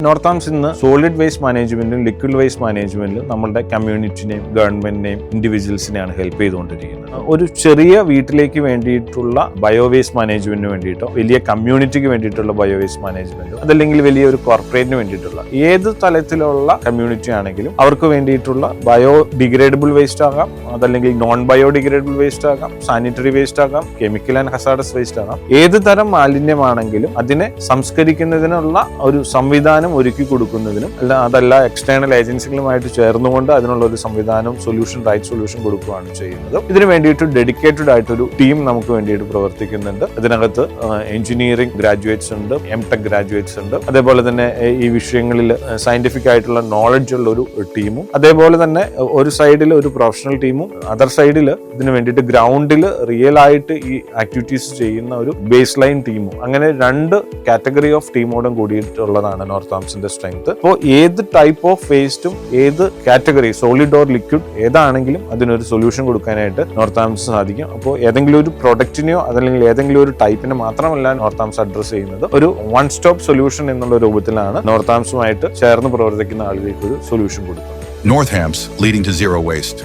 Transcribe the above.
നോർത്താംസ് ഇന്ന് solid waste മാനേജ്മെന്റും liquid waste മാനേജ്മെന്റിലും നമ്മുടെ കമ്മ്യൂണിറ്റിനെയും ഗവൺമെന്റിനെയും ഇൻഡിവിജ്വൽസിനെയാണ് ഹെൽപ്പ് ചെയ്തുകൊണ്ടിരിക്കുന്നത്. ഒരു ചെറിയ വീട്ടിലേക്ക് വേണ്ടിയിട്ടുള്ള ബയോ വേസ്റ്റ് മാനേജ്മെന്റിന് വേണ്ടിയിട്ടോ വലിയ കമ്മ്യൂണിറ്റിക്ക് വേണ്ടിയിട്ടുള്ള ബയോ വേസ്റ്റ് മാനേജ്മെന്റോ അതല്ലെങ്കിൽ വലിയൊരു കോർപ്പറേറ്റിന് വേണ്ടിയിട്ടുള്ള ഏത് തലത്തിലുള്ള കമ്മ്യൂണിറ്റി ആണെങ്കിലും അവർക്ക് വേണ്ടിയിട്ടുള്ള ബയോ ഡിഗ്രേഡബിൾ വേസ്റ്റ് ആകാം, അതല്ലെങ്കിൽ നോൺ ബയോ ഡിഗ്രേഡബിൾ വേസ്റ്റ് ആകാം, സാനിറ്ററി വേസ്റ്റ് ആകാം, കെമിക്കൽ ആൻഡ് ഹസാർഡസ് വേസ്റ്റ് ആകാം. ഏത് തരം മാലിന്യമാണെങ്കിലും അതിനെ സംസ്കരിക്കുന്നതിനുള്ള ഒരു സംവിധാനം ഒരുക്കി കൊടുക്കുന്നതിനും അതല്ല എക്സ്റ്റേണൽ ഏജൻസികളുമായിട്ട് ചേർന്നുകൊണ്ട് അതിനുള്ള ഒരു സംവിധാനം റൈറ്റ് സൊല്യൂഷൻ കൊടുക്കുകയാണ് ചെയ്യുന്നത്. ഇതിനു വേണ്ടിയിട്ട് ഡെഡിക്കേറ്റഡ് ആയിട്ടൊരു ടീം നമുക്ക് വേണ്ടിയിട്ട് പ്രവർത്തിക്കുന്നുണ്ട്. ഇതിനകത്ത് എഞ്ചിനീയറിംഗ് ഗ്രാജുവേറ്റ്സ് ഉണ്ട്, എംടെക് ഗ്രാജുവേറ്റ്സ് ഉണ്ട്, അതേപോലെ തന്നെ ഈ വിഷയങ്ങളിൽ സയന്റിഫിക് ആയിട്ടുള്ള നോളജ് ഉള്ള ഒരു ടീമും, അതേപോലെ തന്നെ ഒരു സൈഡിൽ ഒരു പ്രൊഫഷണൽ ടീമും അതർ സൈഡിൽ ഇതിനു വേണ്ടിയിട്ട് ഗ്രൗണ്ടിൽ റിയൽ ആയിട്ട് ഈ ആക്ടിവിറ്റീസ് ചെയ്യുന്ന ഒരു ബേസ് ലൈൻ ടീമും, അങ്ങനെ രണ്ട് കാറ്റഗറി ഓഫ് ടീമോടും കൂടിയിട്ടുള്ളതാണ് നോർത്താംസിന്റെ സ്ട്രെങ്ത്. അപ്പോൾ ഏത് ടൈപ്പ് ഓഫ് വേസ്റ്റും ഏത് കാറ്റഗറി സോളിഡ് ഓർ ലിക്വിഡ് ഏതാണെങ്കിലും അതിനൊരു സൊല്യൂഷൻ കൊടുക്കാനായിട്ട് നോർത്താംസ് സാധിക്കും. അപ്പോൾ ഏതെങ്കിലും ഒരു പ്രൊഡക്റ്റിനെയോ അതല്ലെങ്കിൽ ഏതെങ്കിലും ഒരു ടൈപ്പിനെ മാത്രമല്ല നോർത്താംസ് അഡ്രസ് ചെയ്യുന്നത്, ഒരു വൺ സ്റ്റോപ്പ് സൊല്യൂഷൻ എന്നുള്ള രൂപത്തിലാണ് നോർത്താംസുമായിട്ട് ചേർന്ന് പ്രവർത്തിക്കുന്ന ആളുകൾക്ക് ഒരു സൊല്യൂഷൻ കൊടുക്കുന്നത്. Northams, leading to zero waste.